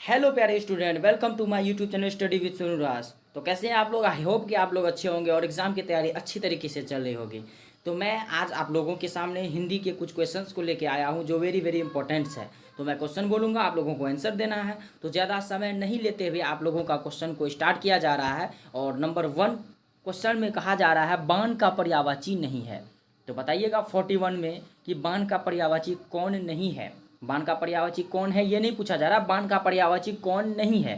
Hello प्यारे student, welcome to my YouTube channel study with Sonu Raj. तो कैसे हैं आप लोग? आई होप कि आप लोग अच्छे होंगे और एग्ज़ाम की तैयारी अच्छी तरीके से चल रही होगी। तो मैं आज आप लोगों के सामने हिंदी के कुछ क्वेश्चंस को लेके आया हूं जो वेरी वेरी इंपॉर्टेंट्स है। तो मैं क्वेश्चन बोलूँगा, आप लोगों को आंसर देना है। तो ज़्यादा समय नहीं लेते हुए आप लोगों का क्वेश्चन को स्टार्ट किया जा रहा है। और नंबर 1 क्वेश्चन में कहा जा रहा है बाण का पर्यायवाची नहीं है। तो बताइएगा 41 में कि बाण का पर्यायवाची कौन नहीं है। बाण का पर्यायवाची कौन है ये नहीं पूछा जा रहा, बाण का पर्यायवाची कौन नहीं है।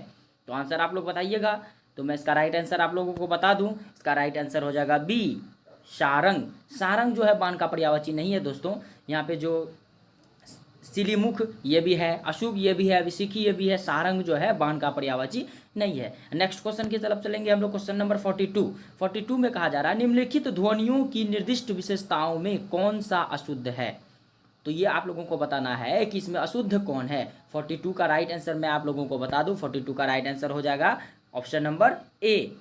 तो आंसर आप लोग बताइएगा। तो मैं इसका राइट आंसर आप लोगों को बता दूं, इसका राइट आंसर हो जाएगा बी, सारंग। सारंग जो है बाण का पर्यायवाची नहीं है दोस्तों। यहाँ पे जो सिलीमुख ये भी है, अशुभ ये भी है, विशिखी ये भी है, सारंग जो है बाण का पर्यायवाची नहीं है। नेक्स्ट क्वेश्चन की तरफ चलेंगे हम लोग। क्वेश्चन नंबर 42 में कहा जा रहा है निम्नलिखित ध्वनियों की निर्दिष्ट विशेषताओं में कौन सा अशुद्ध है। तो ये आप लोगों को बताना है कि इसमें अशुद्ध कौन है। 42 का राइट आंसर मैं आप लोगों को बता दूं, 42 का राइट आंसर हो जाएगा ऑप्शन नंबर ए,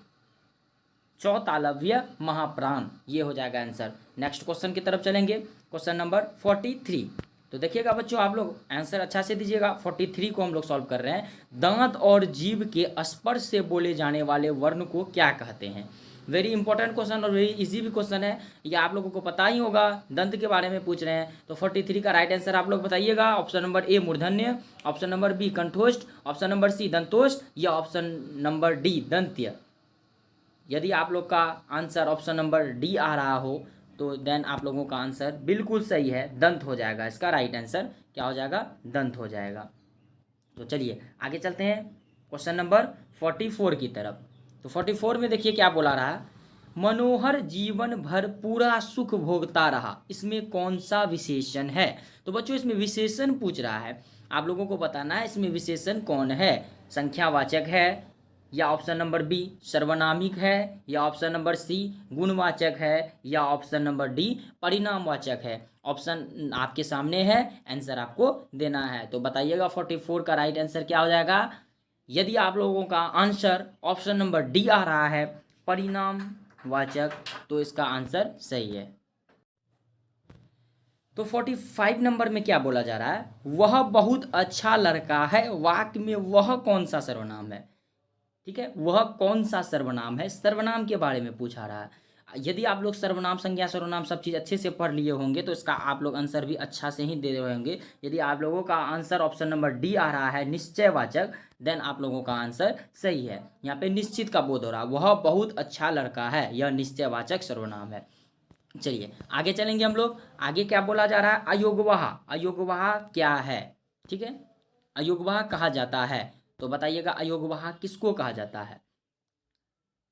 चौतालव्य महाप्राण, ये हो जाएगा आंसर। नेक्स्ट क्वेश्चन की तरफ चलेंगे। Question number 43। तो देखिएगा बच्चों, आप लोग आंसर अच्छा से दीजिएगा। 43 को हम लोग सॉल्व कर रहे हैं। दांत और जीभ के स्पर्श से बोले जाने वाले वर्ण को क्या कहते हैं। वेरी इंपॉर्टेंट क्वेश्चन और वेरी इजी भी क्वेश्चन है, ये आप लोगों को पता ही होगा। दंत के बारे में पूछ रहे हैं। तो 43 का राइट आंसर आप लोग बताइएगा। ऑप्शन नंबर ए मूर्धन्य, ऑप्शन नंबर बी कंठोष्ठ, ऑप्शन नंबर सी दंतोष्ठ या ऑप्शन नंबर डी दंत्य। यदि आप लोग का आंसर ऑप्शन नंबर डी आ रहा हो तो देन आप लोगों का आंसर बिल्कुल सही है, दंत हो जाएगा। इसका राइट आंसर क्या हो जाएगा? दंत हो जाएगा। तो चलिए आगे चलते हैं क्वेश्चन नंबर 44 की तरफ। तो 44 में देखिए क्या बोला रहा है, मनोहर जीवन भर पूरा सुख भोगता रहा, इसमें कौन सा विशेषण है। तो बच्चों इसमें विशेषण पूछ रहा है, आप लोगों को बताना है इसमें विशेषण कौन है। संख्यावाचक है, या ऑप्शन नंबर बी सर्वनामिक है, या ऑप्शन नंबर सी गुणवाचक है, या ऑप्शन नंबर डी परिणामवाचक है। ऑप्शन आपके सामने है, आंसर आपको देना है। तो बताइएगा 44 का राइट आंसर क्या हो जाएगा। यदि आप लोगों का आंसर ऑप्शन नंबर डी आ रहा है परिणामवाचक, तो इसका आंसर सही है। तो 45 नंबर में क्या बोला जा रहा है, वह बहुत अच्छा लड़का है, वाक्य में वह कौन सा सर्वनाम है। ठीक है, वह कौन सा सर्वनाम है, सर्वनाम के बारे में पूछा रहा है। यदि आप लोग सर्वनाम संज्ञा सर्वनाम सब चीज़ अच्छे से पढ़ लिए होंगे तो इसका आप लोग आंसर भी अच्छा से ही दे रहे होंगे। यदि आप लोगों का आंसर ऑप्शन नंबर डी आ रहा है निश्चयवाचक, देन आप लोगों का आंसर सही है। यहाँ पे निश्चित का बोध हो रहा है, वह बहुत अच्छा लड़का है, यह निश्चयवाचक सर्वनाम है। चलिए आगे चलेंगे हम लोग। आगे क्या बोला जा रहा है, अयोगवाह। अयोगवाह क्या है, ठीक है, अयोगवाह कहा जाता है। तो बताइएगा अयोगवाह किसको कहा जाता है।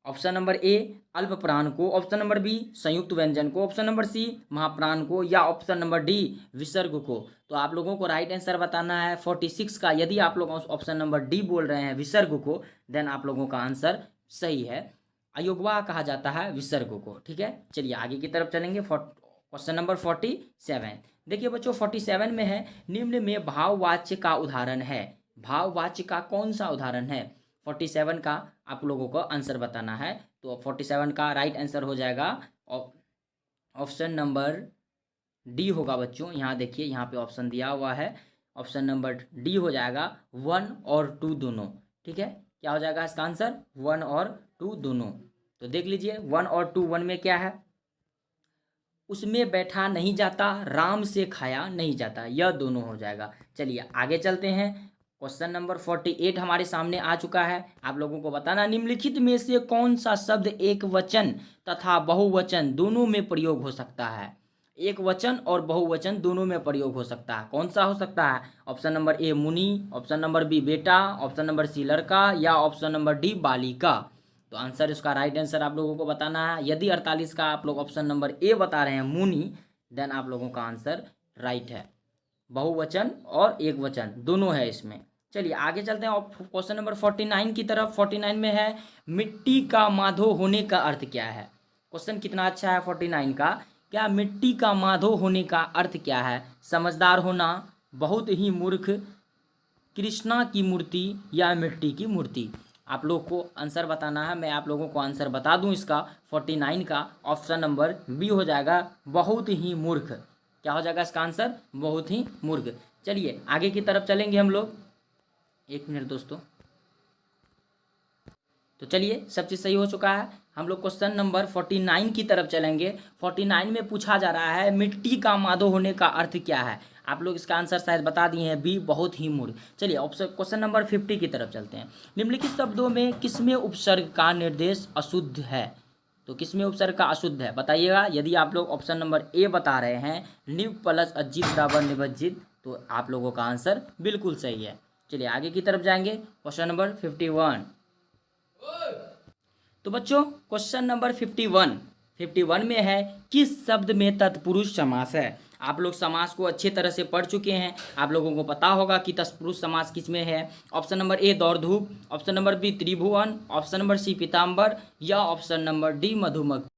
ऑप्शन नंबर ए अल्प प्राण को, ऑप्शन नंबर बी संयुक्त व्यंजन को, ऑप्शन नंबर सी महाप्राण को, या ऑप्शन नंबर डी विसर्ग को। तो आप लोगों को राइट आंसर बताना है 46 का। यदि आप लोग ऑप्शन नंबर डी बोल रहे हैं विसर्ग को, देन आप लोगों का आंसर सही है। अयोगवाह कहा जाता है विसर्ग को। ठीक है, चलिए आगे की तरफ चलेंगे। Question number 47। देखिए बच्चों 47 में है निम्न में भाववाच्य का उदाहरण है। भाववाच्य का कौन सा उदाहरण है। 47 का आप लोगों को आंसर बताना है। तो 47 का राइट आंसर हो जाएगा ऑप्शन नंबर डी होगा बच्चों। यहाँ देखिए, यहाँ पे ऑप्शन दिया हुआ है, ऑप्शन नंबर डी हो जाएगा 1 और 2 दोनों। ठीक है, क्या हो जाएगा इसका आंसर, 1 और 2 दोनों। तो देख लीजिए 1 और 2, 1 में क्या है, उसमें बैठा नहीं जाता, राम से खाया नहीं जाता, यह दोनों हो जाएगा। चलिए आगे चलते हैं। क्वेश्चन नंबर 48 हमारे सामने आ चुका है। आप लोगों को बताना निम्नलिखित में से कौन सा शब्द एक वचन तथा बहुवचन दोनों में प्रयोग हो सकता है। एक वचन और बहुवचन दोनों में प्रयोग हो सकता है, कौन सा हो सकता है। ऑप्शन नंबर ए मुनि, ऑप्शन नंबर बी बेटा, ऑप्शन नंबर सी लड़का, या ऑप्शन नंबर डी बालिका। तो आंसर इसका राइट आंसर आप लोगों को बताना है। यदि 48 का आप लोग ऑप्शन नंबर ए बता रहे हैं मुनि, देन आप लोगों का आंसर राइट है। बहुवचन और एक वचन दोनों है इसमें। चलिए आगे चलते हैं क्वेश्चन नंबर 49 की तरफ। 49 में है मिट्टी का माधो होने का अर्थ क्या है। क्वेश्चन कितना अच्छा है 49 का। क्या मिट्टी का माधो होने का अर्थ क्या है। समझदार होना, बहुत ही मूर्ख, कृष्णा की मूर्ति, या मिट्टी की मूर्ति। आप लोग को आंसर बताना है। मैं आप लोगों को आंसर बता दूं इसका 49 का ऑप्शन नंबर बी हो जाएगा बहुत ही मूर्ख। क्या हो जाएगा इसका आंसर, बहुत ही मूर्ख। चलिए आगे की तरफ चलेंगे हम लोग। एक मिनट दोस्तों। तो चलिए, सब चीज़ सही हो चुका है। हम लोग क्वेश्चन नंबर 49 की तरफ चलेंगे। 49 में पूछा जा रहा है मिट्टी का मादो होने का अर्थ क्या है। आप लोग इसका आंसर शायद बता दिए हैं, बी, बहुत ही मूर्ख। चलिए ऑप्शन क्वेश्चन नंबर 50 की तरफ चलते हैं। निम्नलिखित शब्दों में किसमें उपसर्ग का निर्देश अशुद्ध है। तो किसमें उपसर्ग का अशुद्ध है बताइएगा। यदि आप लोग ऑप्शन नंबर ए बता रहे हैं, निव प्लस अजित बराबर निबज्जित, तो आप लोगों का आंसर बिल्कुल सही है। चलिए आगे की तरफ जाएंगे। Question number 51। तो बच्चों क्वेश्चन नंबर 51 में है किस शब्द में तत्पुरुष समास है। आप लोग समास को अच्छी तरह से पढ़ चुके हैं, आप लोगों को पता होगा कि तत्पुरुष समास किस में है। ऑप्शन नंबर ए दौड़ धूप, ऑप्शन नंबर बी त्रिभुवन, ऑप्शन नंबर सी पीताम्बर, या ऑप्शन नंबर डी मधुमक्खी।